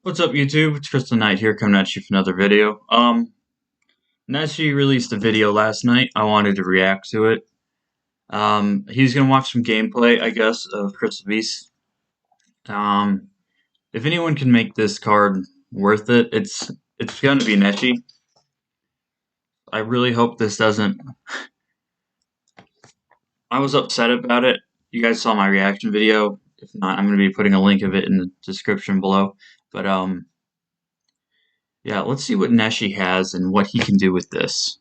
What's up, YouTube? It's Crystal Knight here, coming at you for another video. Neshys released a video last night. I wanted to react to it. He's gonna watch some gameplay, I guess, of Crystal Beast. If anyone can make this card worth it, it's gonna be Neshys. I really hope this doesn't. I was upset about it. You guys saw my reaction video. If not, I'm gonna be putting a link of it in the description below. But yeah, let's see what Neshys has and what he can do with this.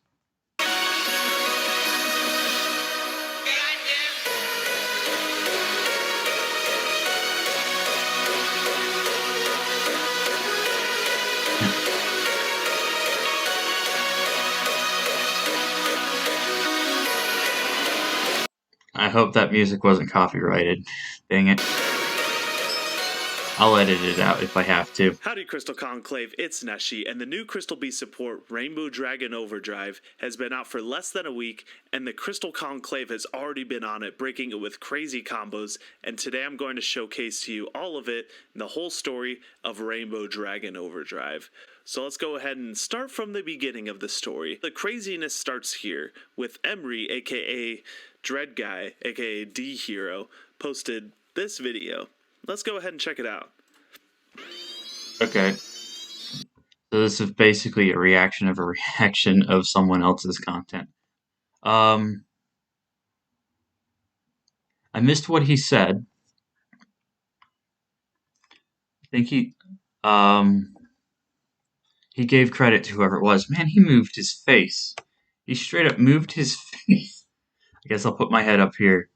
I hope that music wasn't copyrighted. Dang it. I'll edit it out if I have to. Howdy Crystal Conclave, it's Neshys, and the new Crystal Beast support, Rainbow Dragon Overdrive, has been out for less than a week, and the Crystal Conclave has already been on it, breaking it with crazy combos, and today I'm going to showcase to you all of it and the whole story of Rainbow Dragon Overdrive. So let's go ahead and start from the beginning of the story. The craziness starts here, with Emery, aka Dread Guy, aka D Hero, posted this video. Let's go ahead and check it out. Okay. So this is basically a reaction of someone else's content. I missed what he said. I think he gave credit to whoever it was. Man, he moved his face. He straight up moved his face. I guess I'll put my head up here.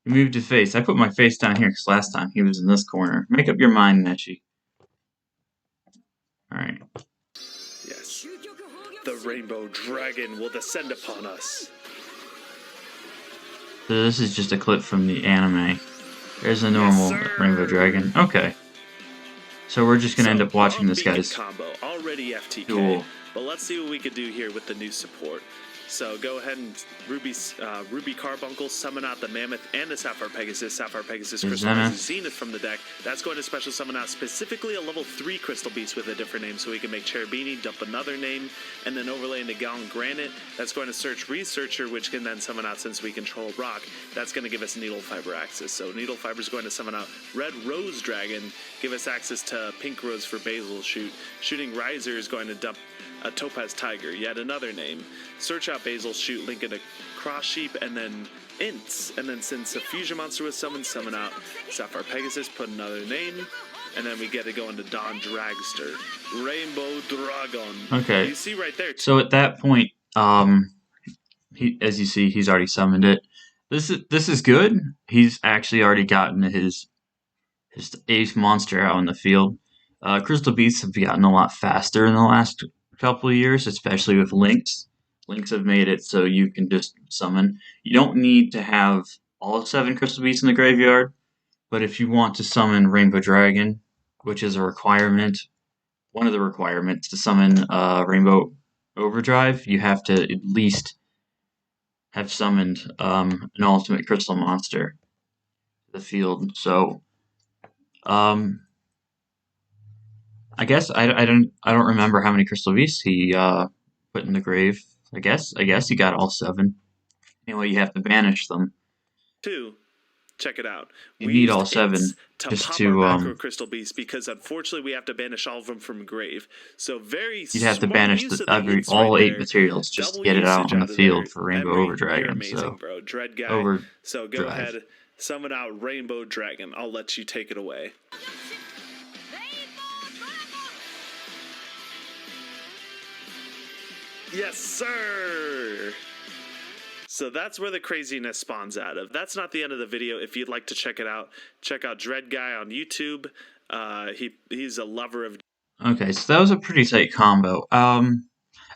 He moved his face. I put my face down here because last time he was in this corner. Make up your mind, Neshys. Alright. Yes. The Rainbow Dragon will descend upon us. So this is just a clip from the anime. There's a normal Rainbow Dragon. Okay. So we're just gonna end up watching this guy's combo. Already FTK. duel. But let's see what we could do here with the new support. So go ahead and Ruby Carbuncle, summon out the Mammoth and the Sapphire Pegasus. Sapphire Pegasus crystallizes Zenith from the deck. That's going to special summon out specifically a level 3 Crystal Beast with a different name, so we can make Cherubini, dump another name, and then overlay into Galn Granite. That's going to search Researcher, which can then summon out, since we control Rock, that's going to give us Needle Fiber access. So Needle Fiber is going to summon out Red Rose Dragon, give us access to Pink Rose for Basil Shoot. Shooting Riser is going to dump a Topaz Tiger, yet another name. Search out Basil Shoot, link into Cross Sheep, and then Ints. And then since a fusion monster was summoned, summon out Sapphire Pegasus, put another name, and then we get to go into Dawn Dragster. Rainbow Dragon. Okay. You see right there. So at that point, as you see, he's already summoned it. This is good. He's actually already gotten his ace monster out in the field. Crystal Beasts have gotten a lot faster in the last couple of years, especially with links. Links have made it so you can just summon. You don't need to have all 7 Crystal Beasts in the graveyard, but if you want to summon Rainbow Dragon, which is a requirement, one of the requirements to summon Rainbow Overdrive, you have to at least have summoned an ultimate crystal monster to the field. So I guess I don't remember how many Crystal Beasts he put in the grave. I guess he got all 7. Anyway, you have to banish them. 2. Check it out. You need all 7 just to macro Crystal Beast, because unfortunately we have to banish all of them from grave. So you'd have to banish all 8 materials just to get it out on the field for Rainbow Overdragon. Amazing, so bro. Dread Guy. So go ahead, summon out Rainbow Dragon. I'll let you take it away. Yes, sir! So that's where the craziness spawns out of. That's not the end of the video. If you'd like to check it out, check out Dread Guy on YouTube. He's a lover of... Okay, so that was a pretty tight combo. I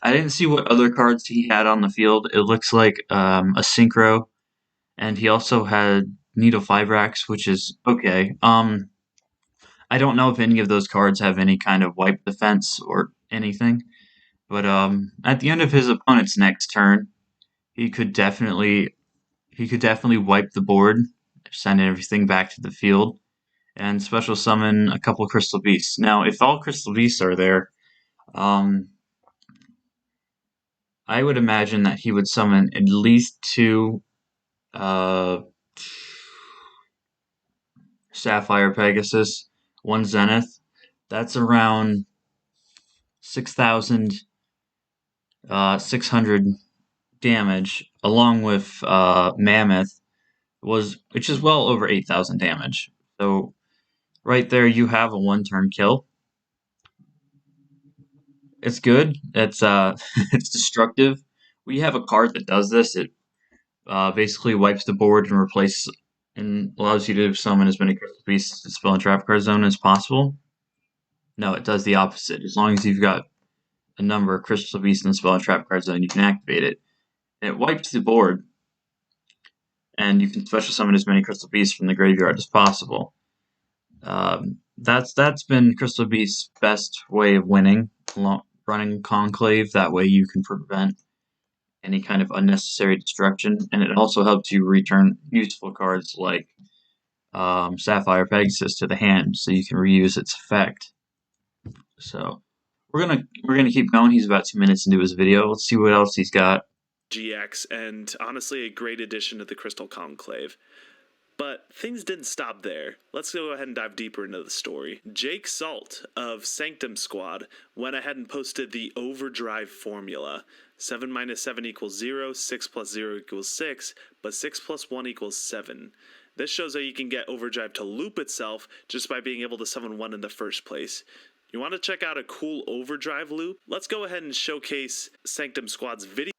didn't see what other cards he had on the field. It looks like a Synchro, and he also had Needle Fibrax, which is okay. I don't know if any of those cards have any kind of wipe defense or anything. But at the end of his opponent's next turn, he could definitely wipe the board, send everything back to the field, and special summon a couple Crystal Beasts. Now, if all Crystal Beasts are there, um, I would imagine that he would summon at least two uh, Sapphire Pegasus, one Zenith. That's around 6,600 damage, along with Mammoth, which is well over 8,000 damage. So right there, you have a one-turn kill. It's good. It's it's destructive. We have a card that does this. It basically wipes the board and allows you to summon as many crystal beasts to spell and trap card zone as possible. No, it does the opposite. As long as you've got a number of crystal beasts in the spell and trap card zone, you can activate it. And it wipes the board, and you can special summon as many crystal beasts from the graveyard as possible. That's been Crystal Beast's best way of winning, running Conclave. That way you can prevent any kind of unnecessary destruction, and it also helps you return useful cards like Sapphire Pegasus to the hand, so you can reuse its effect. So we're gonna keep going. He's about 2 minutes into his video. Let's see what else he's got. GX, and honestly a great addition to the Crystal Conclave. But things didn't stop there. Let's go ahead and dive deeper into the story. Jake Salt of Sanctum Squad went ahead and posted the overdrive formula. 7 minus 7 equals 0, 6 plus 0 equals 6, but 6 plus 1 equals 7. This shows how you can get overdrive to loop itself just by being able to summon 1 in the first place. You want to check out a cool overdrive loop? Let's go ahead and showcase Sanctum Squad's video.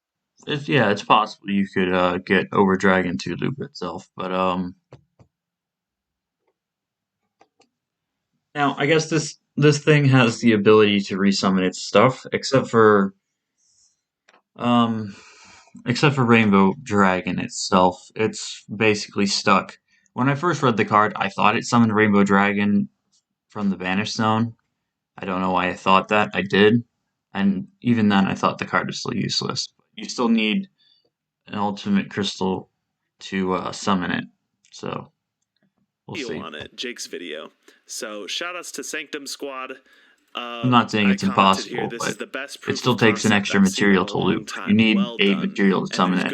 It's possible you could get Overdragon to loop itself, but now I guess this thing has the ability to resummon its stuff, except for Rainbow Dragon itself. It's basically stuck. When I first read the card, I thought it summoned Rainbow Dragon from the Banished Zone. I don't know why I thought that. I did, and even then, I thought the card was still useless. You still need an ultimate crystal to summon it. So we'll see. On it, Jake's video. So shout outs to Sanctum Squad. I'm not saying it's impossible, but it still takes an extra material to loop. You need 8 material to summon it,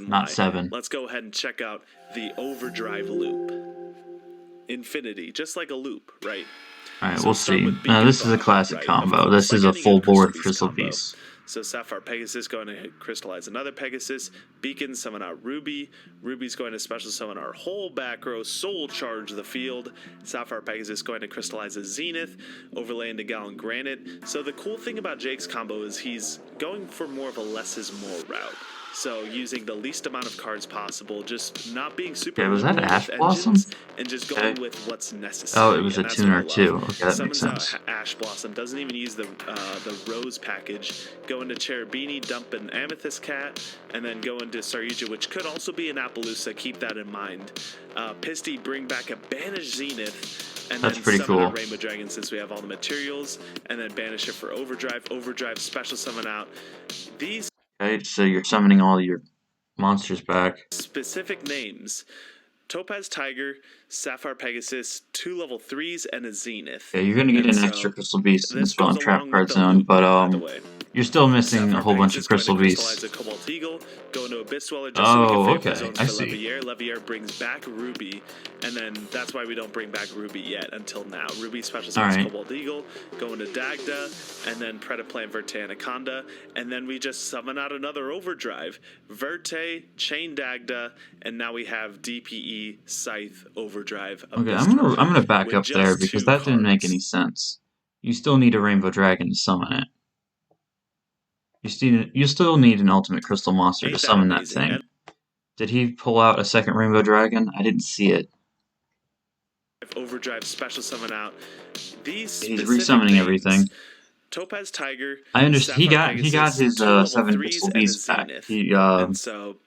not 7. Let's go ahead and check out the overdrive loop. Infinity, just like a loop, right? Alright, we'll see. This is a classic combo. This is a full board Crystal Beast. So Sapphire Pegasus going to crystallize another Pegasus. Beacon summon out Ruby. Ruby's going to special summon our whole back row. Soul charge the field. Sapphire Pegasus going to crystallize a Zenith. Overlay into Gallant Granite. So the cool thing about Jake's combo is he's going for more of a less is more route. So using the least amount of cards possible, just not being super. Okay, was that Ash Blossom? And just going with what's necessary. Oh, it was a tuner too. Okay, that makes sense. Ash Blossom doesn't even use the Rose package. Go into Cherubini, dump an Amethyst Cat, and then go into Saryuja, which could also be an Appaloosa. Keep that in mind. Pisty, bring back a Banished Zenith. And that's then pretty summon cool. A Rainbow Dragon since we have all the materials, and then banish it for Overdrive. Overdrive special summon out these. Okay, so you're summoning all your monsters back. Specific names: Topaz Tiger, Sapphire Pegasus, 2 level 3s, and a Zenith. Yeah, you're gonna get an extra Crystal Beast in the spell and trap card zone, but you're still missing a whole bunch of Crystal Beasts. A Cobalt Eagle, go into Abyss Dweller just so we can okay, I see. Levier. Levier brings back Ruby, and then that's why we don't bring back Ruby yet until now. Ruby special summons Cobalt Eagle, go into Dagda, and then Predaplant Verte Anaconda, and then we just summon out another Overdrive. Verte, Chain Dagda, and now we have DPE, Scythe, Overdrive. Okay, I'm gonna back up there because that didn't make any sense. You still need a Rainbow Dragon to summon it. You still need an ultimate crystal monster to summon that thing. Did he pull out a second Rainbow Dragon? I didn't see it. Overdrive special summon out. He's resummoning everything. Topaz Tiger. I understand. He got his 7 crystal beasts back. And so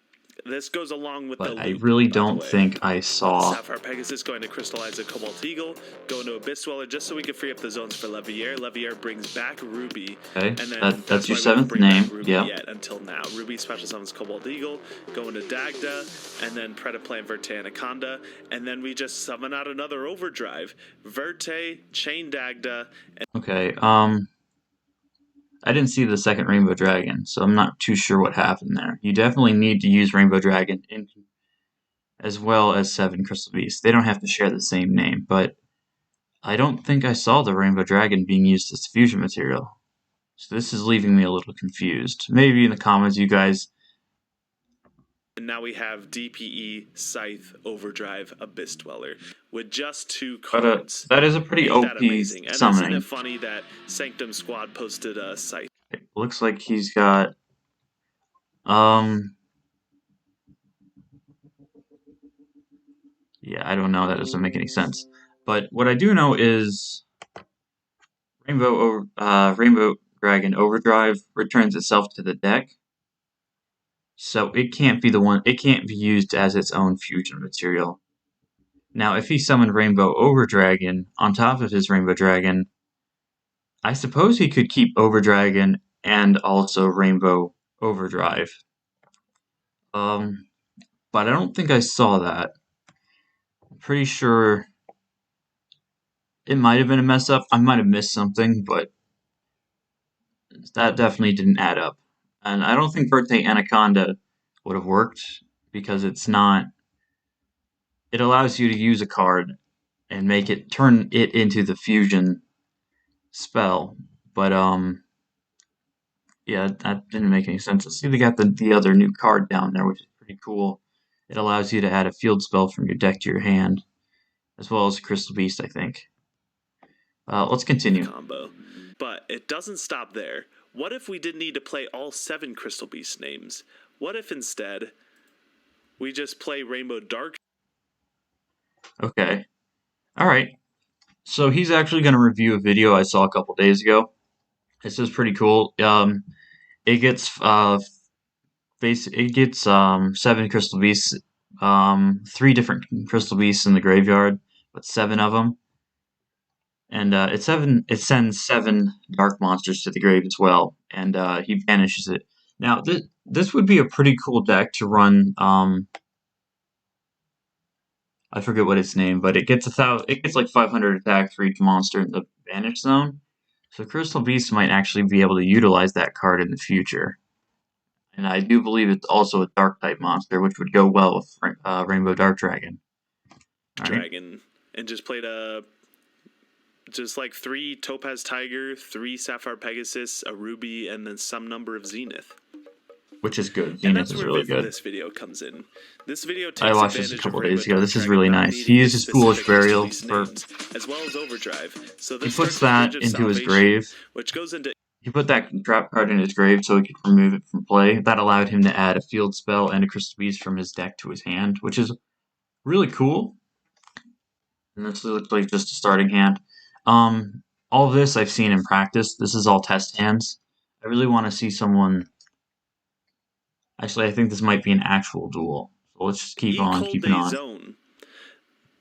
This goes along with the but I loop, really by the don't way. think I saw. Sapphire Pegasus going to crystallize a Cobalt Eagle, going to Abyss Dweller just so we can free up the zones for Levier. Levier brings back Ruby, Okay, and then that's your why we don't 7th bring back name. Ruby Yep. yet until now. Ruby special summons Cobalt Eagle, going to Dagda, and then Predaplant Verte Anaconda, and then we just summon out another overdrive. Verte, Chain Dagda, and Okay, I didn't see the second Rainbow Dragon, so I'm not too sure what happened there. You definitely need to use Rainbow Dragon as well as 7 Crystal Beasts. They don't have to share the same name, but I don't think I saw the Rainbow Dragon being used as fusion material. So this is leaving me a little confused. Maybe in the comments you guys... now we have DPE, Scythe, Overdrive, Abyss Dweller with just 2 But cards. that is a pretty Ain't that OP amazing? And isn't summoning. it funny that Sanctum Squad posted a Scythe? It looks like he's got... Yeah, I don't know. That doesn't make any sense. But what I do know is Rainbow Dragon Overdrive returns itself to the deck, so it can't be It can't be used as its own fusion material. Now, if he summoned Rainbow Overdragon on top of his Rainbow Dragon, I suppose he could keep Overdragon and also Rainbow Overdrive. But I don't think I saw that. I'm pretty sure it might have been a mess up. I might have missed something, but that definitely didn't add up. And I don't think Birthday Anaconda would have worked because it's not. It allows you to use a card and turn it into the fusion spell. But yeah, that didn't make any sense. I see they got the other new card down there, which is pretty cool. It allows you to add a field spell from your deck to your hand, as well as a Crystal Beast, I think. Let's continue. Combo. But it doesn't stop there. What if we didn't need to play all 7 Crystal Beast names? What if instead we just play Rainbow Dark? Okay. Alright. So he's actually going to review a video I saw a couple days ago. This is pretty cool. It gets 7 Crystal Beasts, 3 different Crystal Beasts in the graveyard, but 7 of them. And it sends 7 Dark Monsters to the grave as well, and he banishes it. Now, this would be a pretty cool deck to run. I forget what its name, but it gets like 500 attack for each monster in the banish zone. So Crystal Beast might actually be able to utilize that card in the future. And I do believe it's also a Dark type monster, which would go well with Rainbow Dark Dragon. Dragon, and just played just like 3 Topaz Tiger, 3 Sapphire Pegasus, a Ruby, and then some number of Zenith. Which is good. And that's Zenith is where really good. this video comes in. This video takes I watched this a couple days ago. This is really nice. He uses Foolish Burial for as well as Overdrive. So he puts that into his grave. Which goes into He put that trap card in his grave so he could remove it from play. That allowed him to add a field spell and a Crystal Beast from his deck to his hand, which is really cool. And this looks like just a starting hand. All of this I've seen in practice. This is all test hands. I really want to see someone... Actually, I think this might be an actual duel. So let's just keep on keeping on. Zone.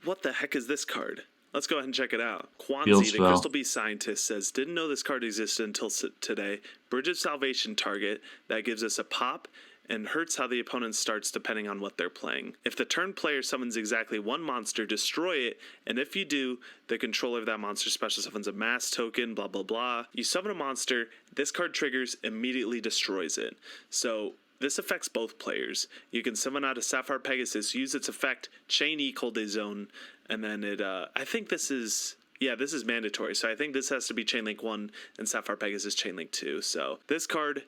What the heck is this card? Let's go ahead and check it out. Kwanzi, the Crystal Beast scientist, says, didn't know this card existed until today. Bridge of Salvation target. That gives us a pop and hurts how the opponent starts depending on what they're playing. If the turn player summons exactly 1 monster, destroy it, and if you do, the controller of that monster special summons a mass token, blah, blah, blah. You summon a monster, this card triggers, immediately destroys it. So this affects both players. You can summon out a Sapphire Pegasus, use its effect, chain equal day zone, and then it, I think this is... Yeah, this is mandatory, so I think this has to be Chainlink 1 and Sapphire Pegasus Chainlink 2. So this card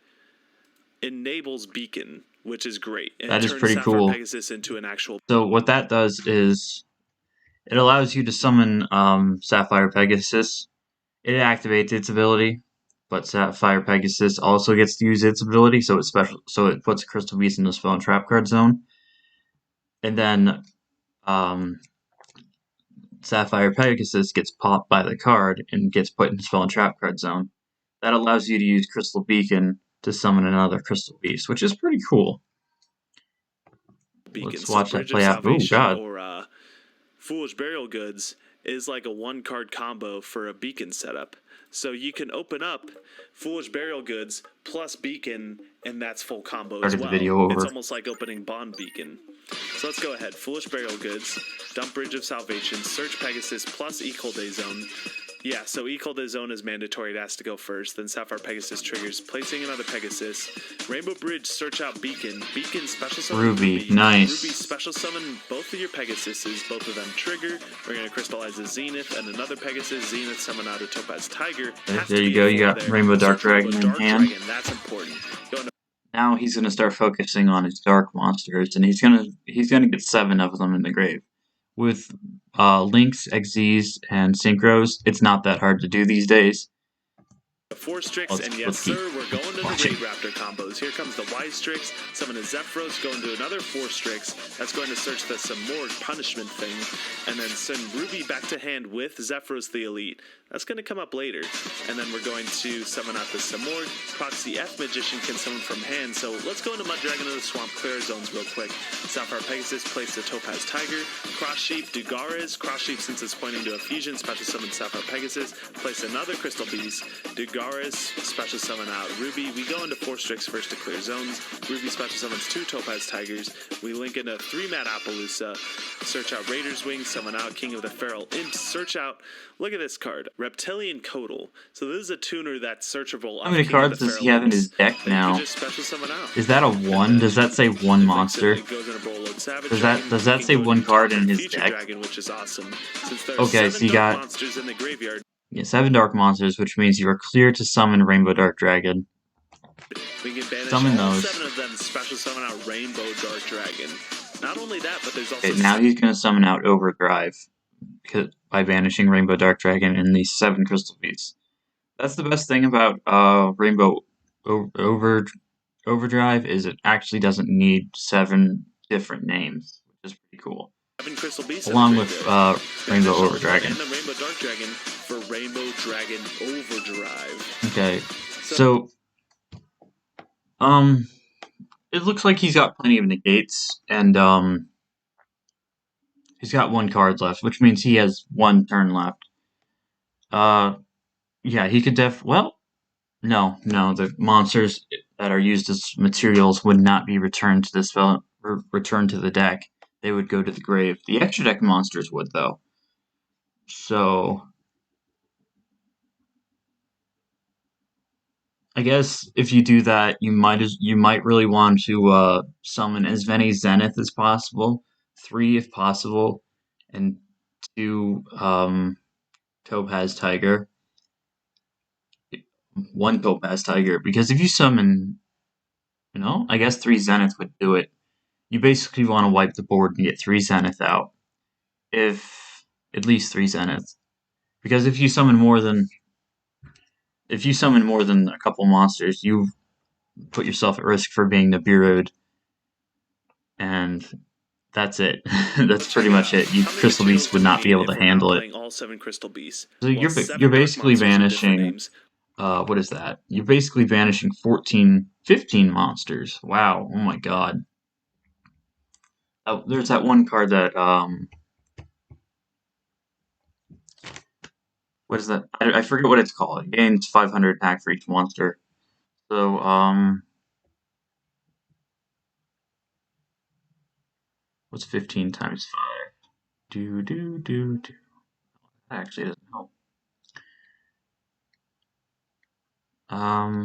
enables Beacon, which is great. And that is turns pretty Sapphire cool. Pegasus into an actual... So what that does is it allows you to summon Sapphire Pegasus. It activates its ability, but Sapphire Pegasus also gets to use its ability, so it's special. So it puts a Crystal Beast in the spell and trap card zone, and then Sapphire Pegasus gets popped by the card and gets put in the spell and trap card zone. That allows you to use Crystal Beacon to summon another Crystal Beast, which is pretty cool. beacon. Let's So watch that Bridge of play out. Oh, Salvation God. or Foolish Burial Goods is like a 1-card combo for a beacon setup. So you can open up Foolish Burial Goods plus Beacon, and that's full combo as Started the well. video over. It's almost like opening Bond Beacon. So let's go ahead. Foolish Burial Goods, dump Bridge of Salvation, search Pegasus plus Equal Day Zone. Yeah, so Equal Day Zone is mandatory. It has to go first. Then Sapphire Pegasus triggers, placing another Pegasus. Rainbow Bridge, search out Beacon. Beacon, special summon Ruby. Nice. Ruby, special summon both of your Pegasuses. Both of them trigger. We're going to crystallize a Zenith and another Pegasus. Zenith, summon out a Topaz Tiger. There you go. You got Rainbow Dark Dragon in hand. That's important. Now he's gonna start focusing on his dark monsters, and he's gonna get 7 of them in the grave. With Links, XZs, and Synchros, it's not that hard to do these days. 4 Strix, and yes, sir, we're going to the Raid Raptor combos. Here comes the Y Strix, summon a Zephyros, going to another 4 Strix. That's going to search the Samorg punishment thing, and then send Ruby back to hand with Zephyros the Elite. That's going to come up later. And then we're going to summon out the Samorg. Proxy F Magician can summon from hand, so let's go into Mud Dragon of the Swamp, clear our zones real quick. Sapphire Pegasus, place the Topaz Tiger. Cross Sheep, Dugares. Cross Sheep, since it's pointing to a fusion, special summon Sapphire Pegasus. Place another Crystal Beast. Dugares, special summon out Ruby. We go into 4 Strix first to clear zones. Ruby special summons 2 Topaz Tigers. We link into 3 Mad Appaloosa. Search out Raider's Wing, summon out King of the Feral Imps. Search out, look at this card, Reptilian Codal. So this is a tuner that's searchable. How many cards does he have in his deck now? Is that a 1? Does that say 1 monster? Does that say 1 card in his deck? Okay, so you got 7 dark monsters, which means you are clear to summon Rainbow Dark Dragon. We can banish summon all those. 7 of them, special summon out Rainbow Dark Dragon. Not only that, but there's also... Okay, now he's going to summon out Overdrive by banishing Rainbow Dark Dragon and these 7 Crystal Beasts. That's the best thing about Rainbow Overdrive, is it actually doesn't need 7 different names, which is pretty cool. 7 Crystal Beasts along with Rainbow Overdrive. And the Rainbow Dark Dragon for Rainbow Dragon Overdrive. Okay, so it looks like he's got plenty of negates, and he's got 1 card left, which means he has 1 turn left. Yeah, he could no, the monsters that are used as materials would not be returned to this returned to the deck. They would go to the grave. The extra deck monsters would, though. So I guess if you do that, you might really want to summon as many Zenith as possible, 3 if possible, and 2 Topaz Tiger. 1 Topaz Tiger, because if you summon, I guess 3 Zenith would do it. You basically want to wipe the board and get 3 Zenith out. At least 3 Zenith. Because if you summon more than a couple monsters, you put yourself at risk for being Nibiru'd. And that's it. That's pretty much it. Crystal Beasts would not be able to handle it. All 7 Crystal Beasts. So you're basically banishing... what is that? You're basically banishing 15 monsters. Wow. Oh my god. Oh, there's that 1 card that, what is that? I forget what it's called. It gains 500 attack for each monster. So, what's 15 times 5? That actually doesn't help.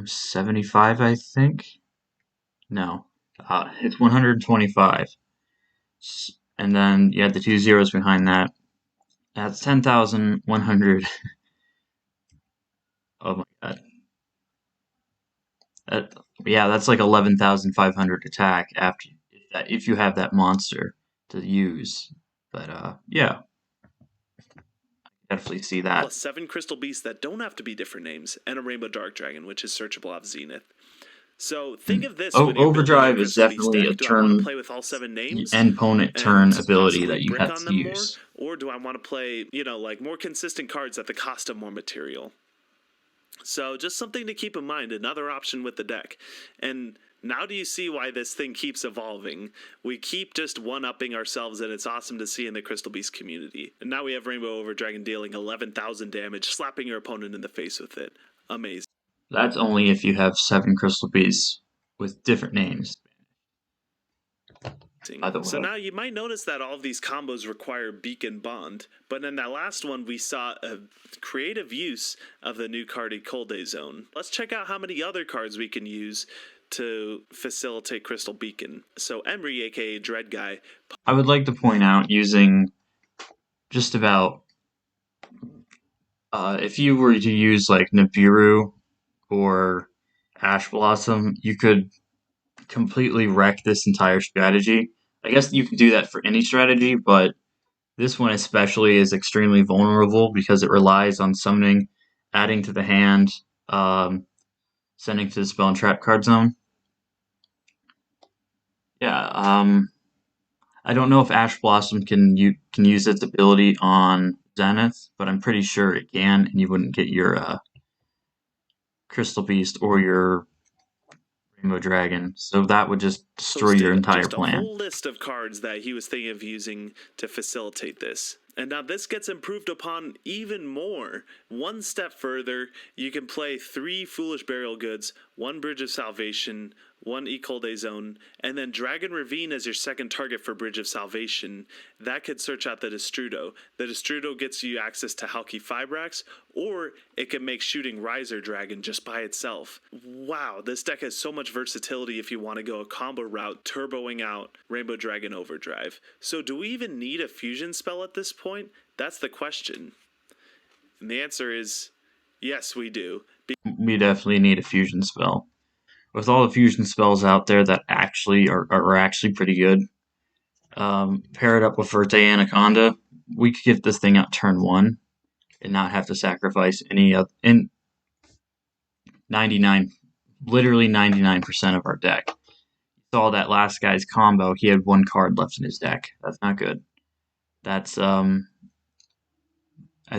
75, I think? No. It's 125. And then you add the 2 zeros behind that. That's 10,100. Oh my god. Yeah, that's like 11,500 attack if you have that monster to use. But yeah. Definitely see that. Plus 7 Crystal Beasts that don't have to be different names, and a Rainbow Dark Dragon, which is searchable off Zenith. So think of this. Overdrive is definitely a turn play with all 7 names opponent turn ability that you have to use. Or do I want to play, like more consistent cards at the cost of more material? So just something to keep in mind, another option with the deck. And now do you see why this thing keeps evolving? We keep just one-upping ourselves, and it's awesome to see in the Crystal Beast community. And now we have Rainbow Overdragon dealing 11,000 damage, slapping your opponent in the face with it. Amazing. That's only if you have 7 Crystal Beasts with different names, by the So way. now you might notice that all of these combos require Beacon Bond, but in that last one we saw a creative use of the new card Ikolde Zone. Let's check out how many other cards we can use to facilitate Crystal Beacon. So Emery, aka Dread Guy. I would like to point out using just about if you were to use like Nibiru or Ash Blossom, you could completely wreck this entire strategy. I guess you can do that for any strategy, but this one especially is extremely vulnerable because it relies on summoning, adding to the hand, sending to the spell and trap card zone. Yeah, I don't know if Ash Blossom can use its ability on Zenith, but I'm pretty sure it can, and you wouldn't get your Crystal Beast or your Rainbow Dragon, so that would just destroy your entire just a plan. whole list of cards that he was thinking of using to facilitate this. And now this gets improved upon even more. One step further, you can play 3 Foolish Burial Goods, 1 Bridge of Salvation, 1 Ikolde Zone, and then Dragon Ravine as your second target for Bridge of Salvation. That could search out the Destrudo. The Destrudo gets you access to Halki Fibrax, or it can make shooting Riser Dragon just by itself. Wow, this deck has so much versatility if you want to go a combo route, turboing out Rainbow Dragon Overdrive. So do we even need a fusion spell at this point? That's the question. And the answer is yes, we do. We definitely need a fusion spell. With all the fusion spells out there that actually are actually pretty good, pair it up with Verte Anaconda, we could get this thing out turn 1 and not have to sacrifice any of in literally 99% of our deck. Saw that last guy's combo, he had 1 card left in his deck. That's not good. That's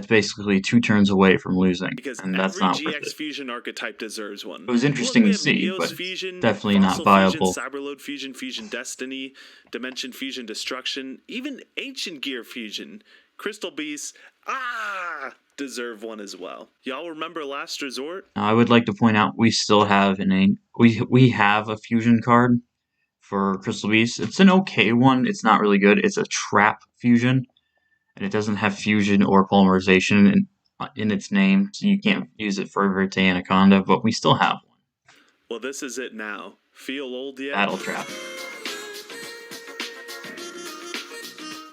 basically 2 turns away from losing, because and that's every not worth GX it. fusion archetype deserves one. It was interesting Look, we to have see, Neos but fusion, definitely not Fossil viable. fusion, Cyberload fusion, Fusion Destiny, Dimension fusion, Destruction, even Ancient Gear fusion, Crystal Beast, deserve one as well. Y'all remember Last Resort? Now, I would like to point out we still have we have a fusion card for Crystal Beast. It's an okay one. It's not really good. It's a trap fusion, and it doesn't have fusion or polymerization in its name, so you can't use it for Verte Anaconda, but we still have one. Well, this is it now. Feel old yet? Battle Trap.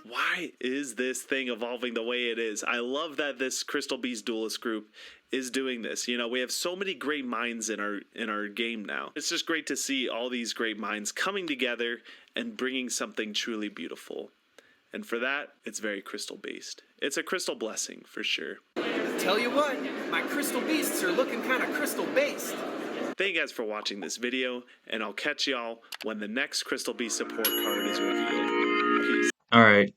Why is this thing evolving the way it is? I love that this Crystal Beast Duelist group is doing this. You know, we have so many great minds in our game now. It's just great to see all these great minds coming together and bringing something truly beautiful. And for that, it's very crystal based. It's a crystal blessing for sure. Tell you what, my crystal beasts are looking kind of crystal based. Thank you guys for watching this video, and I'll catch y'all when the next Crystal Beast support card is revealed. Peace. Alright,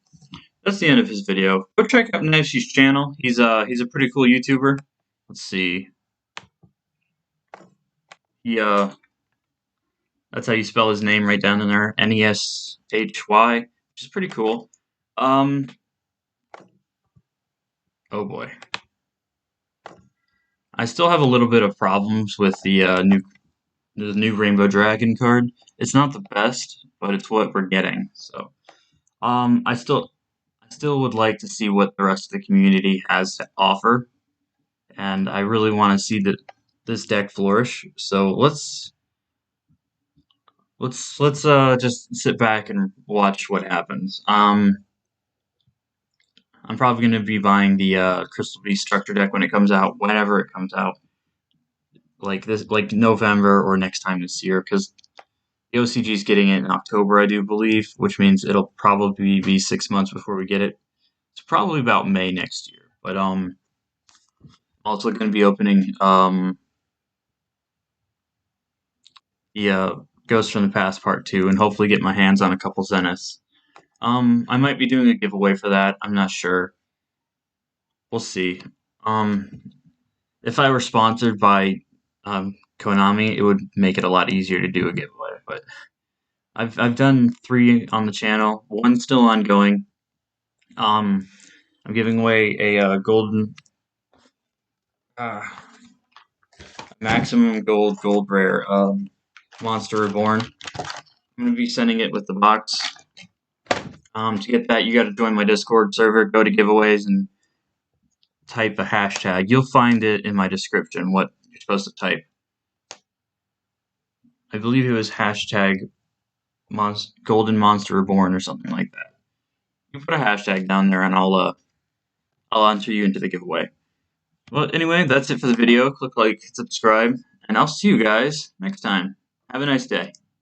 that's the end of his video. Go check out Neshys' channel. He's a pretty cool YouTuber. Let's see. That's how you spell his name right down in there. Neshy, which is pretty cool. Oh boy. I still have a little bit of problems with the new Rainbow Dragon card. It's not the best, but it's what we're getting. So, I still would like to see what the rest of the community has to offer, and I really want to see this deck flourish. So let's just sit back and watch what happens. I'm probably going to be buying the Crystal Beast Structure deck when it comes out, whenever it comes out, like November or next time this year, because the OCG is getting it in October, I do believe, which means it'll probably be 6 months before we get it. It's probably about May next year, but I'm also going to be opening the Ghost from the Past Part 2, and hopefully get my hands on a couple Zeniths. I might be doing a giveaway for that. I'm not sure. We'll see. if I were sponsored by Konami, it would make it a lot easier to do a giveaway. But I've done 3 on the channel. One's still ongoing. I'm giving away a golden uh, maximum gold rare Monster Reborn. I'm gonna be sending it with the box. To get that, you got to join my Discord server. Go to giveaways and type a hashtag. You'll find it in my description what you're supposed to type. I believe it was hashtag Golden Monster Reborn or something like that. You put a hashtag down there, and I'll enter you into the giveaway. Well, anyway, that's it for the video. Click like, subscribe, and I'll see you guys next time. Have a nice day.